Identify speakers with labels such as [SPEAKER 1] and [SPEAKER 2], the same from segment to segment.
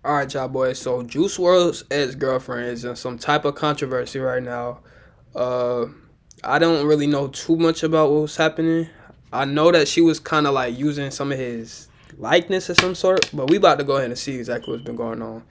[SPEAKER 1] All right, y'all boys. So Juice WRLD's ex-girlfriend is in some type of controversy right now. Uh, I don't really know too much about what was happening. I know that she was kind of like using some of his likeness of some sort, but we about to go ahead and see exactly what's been going on.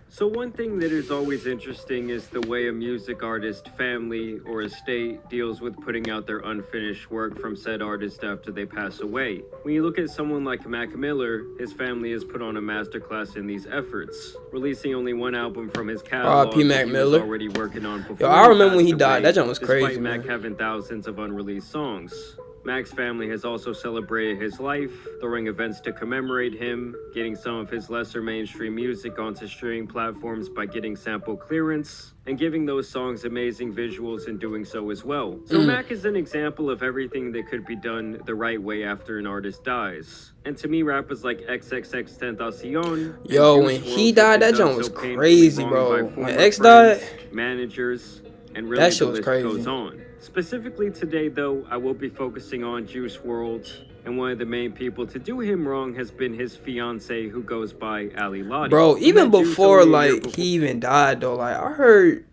[SPEAKER 2] So one thing that is always interesting is the way a music artist family or estate deals with putting out their unfinished work from said artist after they pass away. When you look at someone like Mac Miller, his family has put on a masterclass in these efforts, releasing only one album from his
[SPEAKER 1] R.I.P.
[SPEAKER 2] catalog that
[SPEAKER 1] Mac
[SPEAKER 2] he was
[SPEAKER 1] Miller.
[SPEAKER 2] already working on
[SPEAKER 1] Yo,
[SPEAKER 2] before
[SPEAKER 1] I
[SPEAKER 2] he
[SPEAKER 1] remember when
[SPEAKER 2] passed
[SPEAKER 1] he died.
[SPEAKER 2] away,
[SPEAKER 1] That junk was
[SPEAKER 2] despite
[SPEAKER 1] crazy,
[SPEAKER 2] Mac
[SPEAKER 1] man.
[SPEAKER 2] having thousands of unreleased songs. Mac's family has also celebrated his life, throwing events to commemorate him, getting some of his lesser mainstream music onto streaming platforms by getting sample clearance, and giving those songs amazing visuals in doing so as well. So Mac is an example of everything that could be done the right way after an artist dies. And to me, rappers like XXXTentacion
[SPEAKER 1] Yo,
[SPEAKER 2] and
[SPEAKER 1] when
[SPEAKER 2] Juice
[SPEAKER 1] he
[SPEAKER 2] WRLD have
[SPEAKER 1] died,
[SPEAKER 2] been
[SPEAKER 1] that
[SPEAKER 2] done
[SPEAKER 1] junk was
[SPEAKER 2] so painfully
[SPEAKER 1] crazy,
[SPEAKER 2] wronged by
[SPEAKER 1] bro. When
[SPEAKER 2] former
[SPEAKER 1] X
[SPEAKER 2] friends,
[SPEAKER 1] died,
[SPEAKER 2] managers, and really
[SPEAKER 1] that
[SPEAKER 2] the
[SPEAKER 1] shit was
[SPEAKER 2] list goes
[SPEAKER 1] crazy.
[SPEAKER 2] on. Specifically today, though, I will be focusing on Juice WRLD, and one of the main people to do him wrong has been his fiance, who goes by Ali Lottie.
[SPEAKER 1] Bro,
[SPEAKER 2] Who
[SPEAKER 1] even
[SPEAKER 2] met Juice
[SPEAKER 1] before
[SPEAKER 2] only a year
[SPEAKER 1] like
[SPEAKER 2] before.
[SPEAKER 1] he even died though, like I heard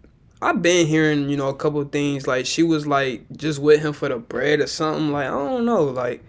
[SPEAKER 1] I've been hearing, a couple things like she was like just with him for the bread or something. Like I don't know, like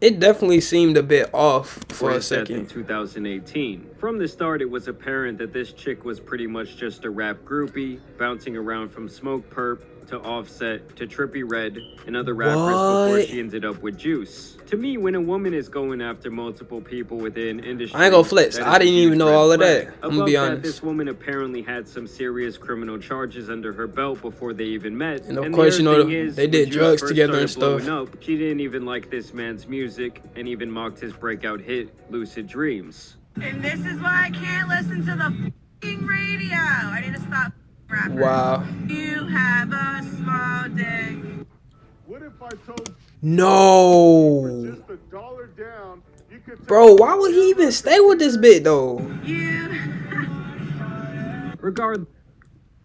[SPEAKER 1] it definitely seemed a bit off
[SPEAKER 2] For
[SPEAKER 1] for a
[SPEAKER 2] his death in
[SPEAKER 1] second.
[SPEAKER 2] 2018. From the start, it was apparent that this chick was pretty much just a rap groupie, bouncing around from Smoke Perp to Offset to Trippie Redd and other rappers before
[SPEAKER 1] What?
[SPEAKER 2] she ended up with Juice. To me, when a woman is going after multiple people within
[SPEAKER 1] I ain't gonna
[SPEAKER 2] industry,
[SPEAKER 1] flex.
[SPEAKER 2] that
[SPEAKER 1] I
[SPEAKER 2] is a
[SPEAKER 1] didn't even
[SPEAKER 2] huge
[SPEAKER 1] know
[SPEAKER 2] red
[SPEAKER 1] all of
[SPEAKER 2] flag.
[SPEAKER 1] that. I'm gonna be
[SPEAKER 2] Above that,
[SPEAKER 1] honest.
[SPEAKER 2] this woman apparently had some serious criminal charges under her belt before they even met.
[SPEAKER 1] And of
[SPEAKER 2] And the
[SPEAKER 1] course,
[SPEAKER 2] other thing is,
[SPEAKER 1] they
[SPEAKER 2] when
[SPEAKER 1] did
[SPEAKER 2] Juice
[SPEAKER 1] drugs
[SPEAKER 2] first
[SPEAKER 1] together and
[SPEAKER 2] started blowing
[SPEAKER 1] stuff.
[SPEAKER 2] up, she didn't even like this man's music and even mocked his breakout hit, Lucid Dreams.
[SPEAKER 3] And this is why I can't listen to the f***ing radio. I need to stop rappers.
[SPEAKER 1] Wow.
[SPEAKER 3] You have a small dick.
[SPEAKER 4] What if I told you for
[SPEAKER 1] No.
[SPEAKER 4] just $1 down, you could take
[SPEAKER 1] Bro, why would he even stay with this bitch though?
[SPEAKER 3] You.
[SPEAKER 2] Regardless,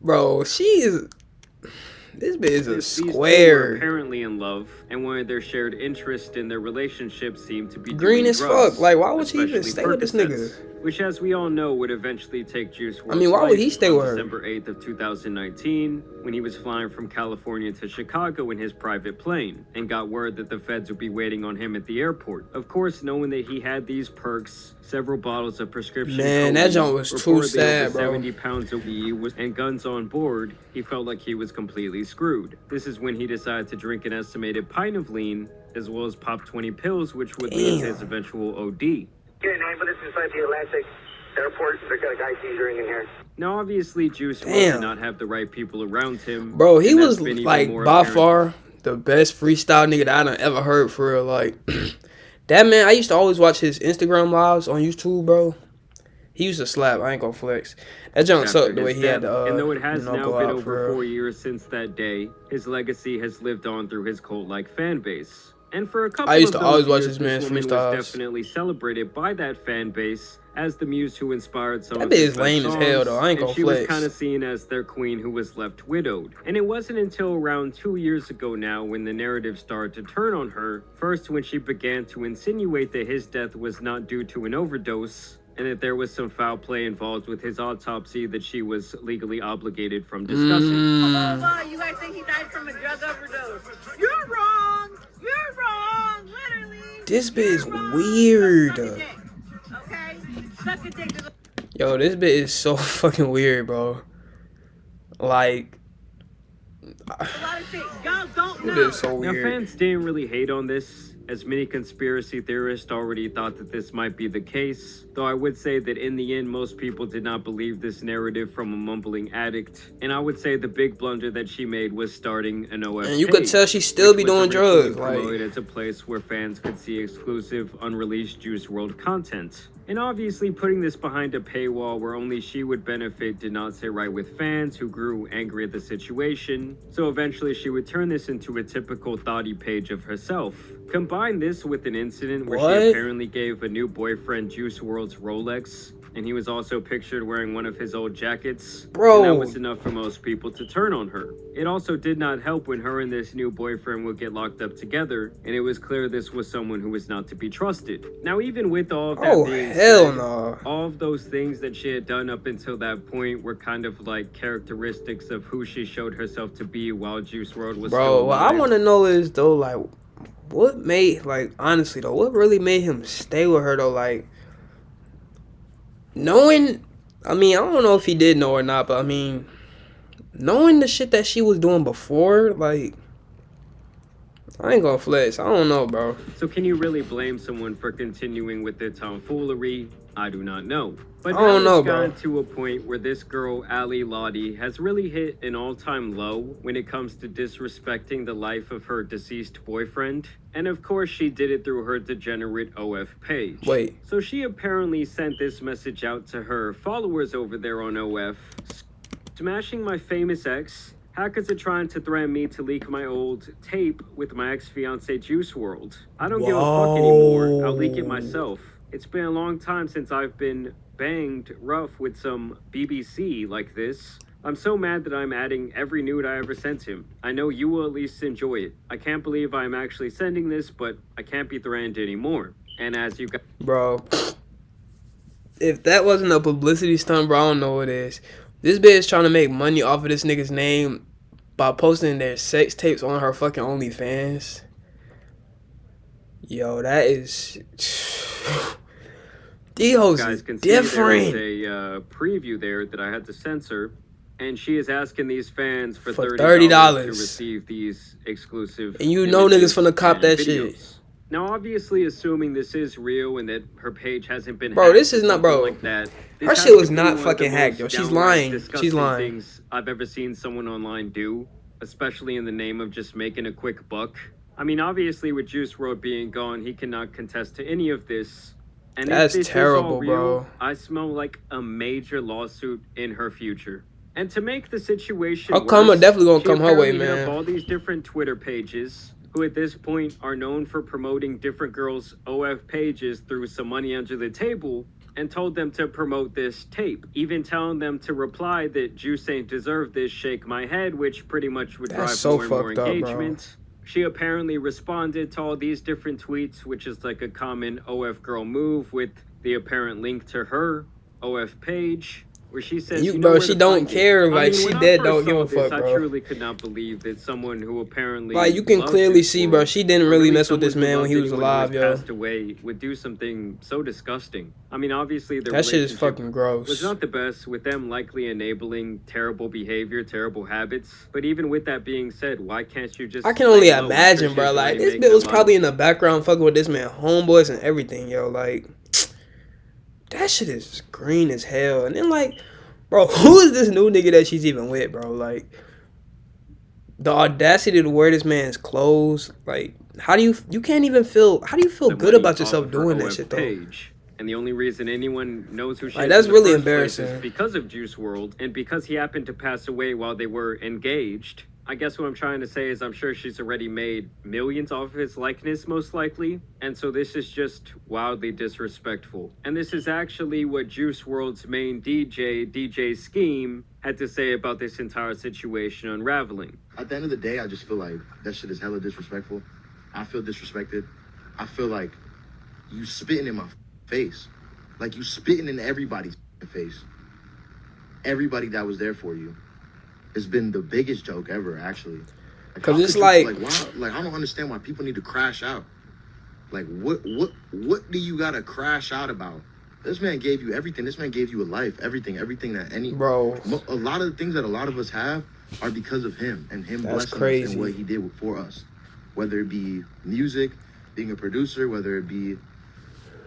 [SPEAKER 1] Bro, this bitch is a
[SPEAKER 2] these two were
[SPEAKER 1] square.
[SPEAKER 2] apparently in love, and one of their shared interests in their relationship seemed to be
[SPEAKER 1] Green
[SPEAKER 2] doing
[SPEAKER 1] as
[SPEAKER 2] drugs,
[SPEAKER 1] fuck. Like, why would she even
[SPEAKER 2] especially
[SPEAKER 1] stay with this
[SPEAKER 2] Percocets,
[SPEAKER 1] nigga?
[SPEAKER 2] which, as we all know, would eventually take Juice WRLD's
[SPEAKER 1] I mean, why would he
[SPEAKER 2] life
[SPEAKER 1] stay
[SPEAKER 2] on
[SPEAKER 1] with her?
[SPEAKER 2] December 8th of 2019, when he was flying from California to Chicago in his private plane, and got word that the feds would be waiting on him at the airport. Of course, knowing that he had these perks, several bottles of prescription
[SPEAKER 1] Man, that junk was too
[SPEAKER 2] reportedly
[SPEAKER 1] sad,
[SPEAKER 2] over
[SPEAKER 1] bro.
[SPEAKER 2] 70 pounds of weed and guns on board, he felt like he was completely screwed. This is when he decided to drink an estimated pint of lean, as well as pop 20 pills, which would lead to his eventual OD.
[SPEAKER 5] Getting ambulance inside the Atlantic Airport. They got a guy seizuring in here.
[SPEAKER 2] Now, obviously, Juice WRLD
[SPEAKER 1] Damn.
[SPEAKER 2] did not have the right people around him.
[SPEAKER 1] Bro, he
[SPEAKER 2] and that's
[SPEAKER 1] was
[SPEAKER 2] been even
[SPEAKER 1] like
[SPEAKER 2] more
[SPEAKER 1] by
[SPEAKER 2] apparent.
[SPEAKER 1] far the best freestyle nigga that I done ever heard for real. Like that man, I used to always watch his Instagram lives on YouTube, bro. He used to slap. I ain't gonna flex. That junk
[SPEAKER 2] After
[SPEAKER 1] sucked the way
[SPEAKER 2] his
[SPEAKER 1] he had
[SPEAKER 2] death,
[SPEAKER 1] to
[SPEAKER 2] and though it has now
[SPEAKER 1] go
[SPEAKER 2] been
[SPEAKER 1] out
[SPEAKER 2] over
[SPEAKER 1] for real.
[SPEAKER 2] 4 years since that day, his legacy has lived on through his cult-like fan base. And for a couple
[SPEAKER 1] I used
[SPEAKER 2] of
[SPEAKER 1] to
[SPEAKER 2] those
[SPEAKER 1] always watch
[SPEAKER 2] years,
[SPEAKER 1] this man's
[SPEAKER 2] woman
[SPEAKER 1] freestyles.
[SPEAKER 2] was definitely celebrated by that fan base as the muse who inspired some
[SPEAKER 1] That
[SPEAKER 2] of
[SPEAKER 1] bitch
[SPEAKER 2] his
[SPEAKER 1] is lame
[SPEAKER 2] best
[SPEAKER 1] as hell,
[SPEAKER 2] songs,
[SPEAKER 1] though. I ain't
[SPEAKER 2] and
[SPEAKER 1] gonna
[SPEAKER 2] she was
[SPEAKER 1] flex.
[SPEAKER 2] kind of seen as their queen who was left widowed. And it wasn't until around 2 years ago now when the narrative started to turn on her, first when she began to insinuate that his death was not due to an overdose, and that there was some foul play involved with his autopsy that she was legally obligated from discussing.
[SPEAKER 3] You guys think he died from a drug overdose? You're wrong. You're wrong. Literally.
[SPEAKER 1] This bitch is
[SPEAKER 3] You're wrong.
[SPEAKER 1] weird.
[SPEAKER 3] Suck a dick. Okay? Suck a dick.
[SPEAKER 1] Yo, this bitch is so fucking weird, bro. Like,
[SPEAKER 3] A lot of shit. Y'all don't
[SPEAKER 1] this
[SPEAKER 3] know.
[SPEAKER 1] bitch is so
[SPEAKER 2] Now,
[SPEAKER 1] weird.
[SPEAKER 2] fans didn't really hate on this, as many conspiracy theorists already thought that this might be the case, though I would say that in the end, most people did not believe this narrative from a mumbling addict, and I would say the big blunder that she made was starting an OF
[SPEAKER 1] And you could tell she still be doing drugs, like-
[SPEAKER 2] promoted as a place where fans could see exclusive, unreleased Juice WRLD content. And obviously, putting this behind a paywall where only she would benefit did not sit right with fans who grew angry at the situation, so eventually she would turn this into a typical thoughty page of herself. Combine this with an incident where
[SPEAKER 1] What?
[SPEAKER 2] she apparently gave a new boyfriend Juice WRLD's Rolex and he was also pictured wearing one of his old jackets.
[SPEAKER 1] Bro.
[SPEAKER 2] And that was enough for most people to turn on her. It also did not help when her and this new boyfriend would get locked up together, and it was clear this was someone who was not to be trusted. Now, even with all of that being
[SPEAKER 1] hell
[SPEAKER 2] said,
[SPEAKER 1] no.
[SPEAKER 2] all of those things that she had done up until that point were kind of like characteristics of who she showed herself to be while Juice Wrld was still
[SPEAKER 1] Bro, what I
[SPEAKER 2] alive.
[SPEAKER 1] want to know is, though, like, what made, like, honestly, though, what really made him stay with her, though? Like, knowing, I mean, I don't know if he did know or not, but I mean, knowing the shit that she was doing before, like, I ain't gonna flex. I don't know, bro.
[SPEAKER 2] So can you really blame someone for continuing with their tomfoolery? I do not know. But
[SPEAKER 1] I don't
[SPEAKER 2] now
[SPEAKER 1] know,
[SPEAKER 2] it's
[SPEAKER 1] bro.
[SPEAKER 2] gotten to a point where this girl, Ali Lottie, has really hit an all-time low when it comes to disrespecting the life of her deceased boyfriend. And of course, she did it through her degenerate OF page.
[SPEAKER 1] Wait.
[SPEAKER 2] So she apparently sent this message out to her followers over there on OF. Smashing my famous ex. Hackers are trying to threaten me to leak my old tape with my ex-fiance Juice Wrld. I don't give a fuck anymore. I'll leak it myself. It's been a long time since I've been banged rough with some BBC like this. I'm so mad that I'm adding every nude I ever sent him. I know you will at least enjoy it. I can't believe I'm actually sending this, but I can't be threatened anymore. And as you guys...
[SPEAKER 1] Bro, if that wasn't a publicity stunt, bro, I don't know what it is. This bitch trying to make money off of this nigga's name by posting their sex tapes on her fucking OnlyFans. Yo, that is... These hoes
[SPEAKER 2] guys
[SPEAKER 1] is
[SPEAKER 2] can see
[SPEAKER 1] different.
[SPEAKER 2] there's a preview there that I had to censor, and she is asking these fans for
[SPEAKER 1] For
[SPEAKER 2] $30
[SPEAKER 1] $30.
[SPEAKER 2] to receive these exclusive
[SPEAKER 1] And you know
[SPEAKER 2] images
[SPEAKER 1] niggas finna cop
[SPEAKER 2] and
[SPEAKER 1] that
[SPEAKER 2] videos.
[SPEAKER 1] shit.
[SPEAKER 2] Now, obviously, assuming this is real and that her page hasn't been
[SPEAKER 1] Bro,
[SPEAKER 2] hacked
[SPEAKER 1] this
[SPEAKER 2] or
[SPEAKER 1] is not-
[SPEAKER 2] something
[SPEAKER 1] bro.
[SPEAKER 2] like that, this
[SPEAKER 1] Her
[SPEAKER 2] has
[SPEAKER 1] shit was
[SPEAKER 2] to be
[SPEAKER 1] not
[SPEAKER 2] one of the
[SPEAKER 1] fucking hacked,
[SPEAKER 2] most
[SPEAKER 1] yo. She's
[SPEAKER 2] downright
[SPEAKER 1] lying.
[SPEAKER 2] disgusting
[SPEAKER 1] She's lying.
[SPEAKER 2] things I've ever seen someone online do, especially in the name of just making a quick buck. I mean, obviously, with Juice Wrld being gone, he cannot contest to any of this. And
[SPEAKER 1] That's
[SPEAKER 2] if this
[SPEAKER 1] terrible,
[SPEAKER 2] is all real,
[SPEAKER 1] bro.
[SPEAKER 2] I smell like a major lawsuit in her future. And to make the situation
[SPEAKER 1] Her karma
[SPEAKER 2] worse,
[SPEAKER 1] definitely gonna
[SPEAKER 2] she
[SPEAKER 1] come her way,
[SPEAKER 2] apparently hit up
[SPEAKER 1] man.
[SPEAKER 2] all these different Twitter pages, who at this point are known for promoting different girls' OF pages through some money under the table, and told them to promote this tape, even telling them to reply that Juice ain't deserve this, shake my head, which pretty much would
[SPEAKER 1] That's
[SPEAKER 2] drive
[SPEAKER 1] so
[SPEAKER 2] more and more
[SPEAKER 1] fucked up, bro.
[SPEAKER 2] engagement. She apparently responded to all these different tweets, which is like a common OF girl move, with the apparent link to her OF page, where she says,
[SPEAKER 1] You,
[SPEAKER 2] know
[SPEAKER 1] bro,
[SPEAKER 2] where
[SPEAKER 1] she
[SPEAKER 2] to
[SPEAKER 1] don't
[SPEAKER 2] find me."
[SPEAKER 1] care. Like,
[SPEAKER 2] when
[SPEAKER 1] she
[SPEAKER 2] I
[SPEAKER 1] dead,
[SPEAKER 2] first
[SPEAKER 1] don't give
[SPEAKER 2] saw
[SPEAKER 1] a
[SPEAKER 2] this,
[SPEAKER 1] fuck,
[SPEAKER 2] I
[SPEAKER 1] bro.
[SPEAKER 2] truly could not believe that someone who apparently
[SPEAKER 1] Like, you can
[SPEAKER 2] loved
[SPEAKER 1] clearly
[SPEAKER 2] Juice
[SPEAKER 1] see, bro,
[SPEAKER 2] WRLD,
[SPEAKER 1] she didn't
[SPEAKER 2] or
[SPEAKER 1] really
[SPEAKER 2] really
[SPEAKER 1] mess with this
[SPEAKER 2] someone who
[SPEAKER 1] man when he
[SPEAKER 2] loved
[SPEAKER 1] was
[SPEAKER 2] anyone who
[SPEAKER 1] alive,
[SPEAKER 2] has
[SPEAKER 1] yo.
[SPEAKER 2] passed away, would do something so disgusting. I mean, obviously, their
[SPEAKER 1] That shit is
[SPEAKER 2] relationship
[SPEAKER 1] fucking
[SPEAKER 2] was
[SPEAKER 1] gross.
[SPEAKER 2] not the best, with them likely enabling terrible behavior, terrible habits. But even with that being said, why can't you just...
[SPEAKER 1] I can only
[SPEAKER 2] lay low? I'm sure
[SPEAKER 1] imagine,
[SPEAKER 2] she's
[SPEAKER 1] bro. Like,
[SPEAKER 2] already
[SPEAKER 1] this
[SPEAKER 2] making
[SPEAKER 1] bitch
[SPEAKER 2] a
[SPEAKER 1] was
[SPEAKER 2] lot
[SPEAKER 1] probably
[SPEAKER 2] of...
[SPEAKER 1] in the background fucking with this man, homeboys and everything, yo. Like, that shit is green as hell. And then, like, bro, who is this new nigga that she's even with, bro? Like, the audacity to wear this man's clothes. Like, how do you can't even feel, how do you feel
[SPEAKER 2] the
[SPEAKER 1] good
[SPEAKER 2] money
[SPEAKER 1] about
[SPEAKER 2] off
[SPEAKER 1] yourself
[SPEAKER 2] of her
[SPEAKER 1] doing that
[SPEAKER 2] OF
[SPEAKER 1] shit, though?
[SPEAKER 2] page. And the only reason anyone knows who she
[SPEAKER 1] Like,
[SPEAKER 2] is
[SPEAKER 1] that's
[SPEAKER 2] in the
[SPEAKER 1] really
[SPEAKER 2] first place
[SPEAKER 1] embarrassing.
[SPEAKER 2] is because of Juice Wrld, and because he happened to pass away while they were engaged. I guess what I'm trying to say is I'm sure she's already made millions off of his likeness, most likely. And so this is just wildly disrespectful. And this is actually what Juice WRLD's main DJ Scheme, had to say about this entire situation unraveling.
[SPEAKER 6] At the end of the day, I just feel like that shit is hella disrespectful. I feel disrespected. I feel like you spitting in my face. Like you spitting in everybody's face. Everybody that was there for you. It's been the biggest joke ever, actually.
[SPEAKER 1] Cause
[SPEAKER 6] how
[SPEAKER 1] it's
[SPEAKER 6] could
[SPEAKER 1] like,
[SPEAKER 6] why, like I don't understand why people need to crash out. Like what do you gotta crash out about? This man gave you everything. This man gave you a life, everything that any
[SPEAKER 1] bro,
[SPEAKER 6] a lot of the things that a lot of us have are because of him and him
[SPEAKER 1] That's
[SPEAKER 6] blessing
[SPEAKER 1] crazy.
[SPEAKER 6] us and what he did for us. Whether it be music, being a producer, whether it be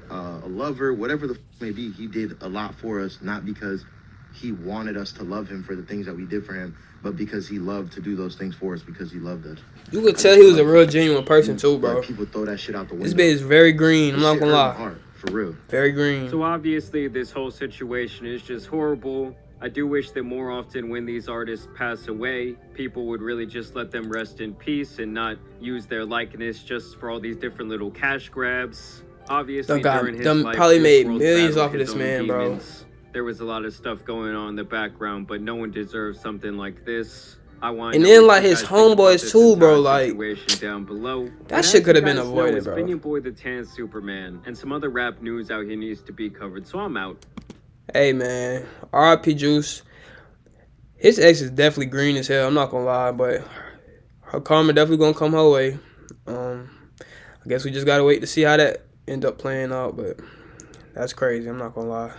[SPEAKER 6] a lover, whatever the may be, he did a lot for us, not because he wanted us to love him for the things that we did for him, but because he loved to do those things for us because he loved us.
[SPEAKER 1] you could tell he was a real genuine person too, bro.
[SPEAKER 6] Like, people throw that shit out the window.
[SPEAKER 1] This bitch is very green. I'm
[SPEAKER 6] This
[SPEAKER 1] not
[SPEAKER 6] shit
[SPEAKER 1] gonna
[SPEAKER 6] hurt my
[SPEAKER 1] lie,
[SPEAKER 6] heart, for real.
[SPEAKER 1] very green.
[SPEAKER 2] So obviously this whole situation is just horrible. I do wish that more often when these artists pass away, people would really just let them rest in peace and not use their likeness just for all these different little cash grabs. Obviously,
[SPEAKER 1] Done
[SPEAKER 2] during his
[SPEAKER 1] done
[SPEAKER 2] life,
[SPEAKER 1] probably
[SPEAKER 2] Juice
[SPEAKER 1] made
[SPEAKER 2] WRLD
[SPEAKER 1] millions
[SPEAKER 2] battled
[SPEAKER 1] off of
[SPEAKER 2] his
[SPEAKER 1] this
[SPEAKER 2] own
[SPEAKER 1] man, bro.
[SPEAKER 2] demons. There was a lot of stuff going on in the background, but no one deserves something like this. I want to
[SPEAKER 1] And
[SPEAKER 2] know
[SPEAKER 1] then
[SPEAKER 2] what
[SPEAKER 1] like
[SPEAKER 2] you
[SPEAKER 1] his
[SPEAKER 2] guys think about
[SPEAKER 1] homeboys
[SPEAKER 2] this
[SPEAKER 1] too, bro.
[SPEAKER 2] entire
[SPEAKER 1] Like
[SPEAKER 2] situation down below.
[SPEAKER 1] that
[SPEAKER 2] But
[SPEAKER 1] shit
[SPEAKER 2] as
[SPEAKER 1] could
[SPEAKER 2] you
[SPEAKER 1] have been
[SPEAKER 2] guys know,
[SPEAKER 1] avoided,
[SPEAKER 2] it's been
[SPEAKER 1] bro.
[SPEAKER 2] your boy the Tan Superman, and some other rap news out here needs to be covered, so I'm out.
[SPEAKER 1] Hey man, R.I.P. Juice. His ex is definitely green as hell. I'm not gonna lie, but her karma definitely gonna come her way. I guess we just gotta wait to see how that end up playing out. But that's crazy. I'm not gonna lie.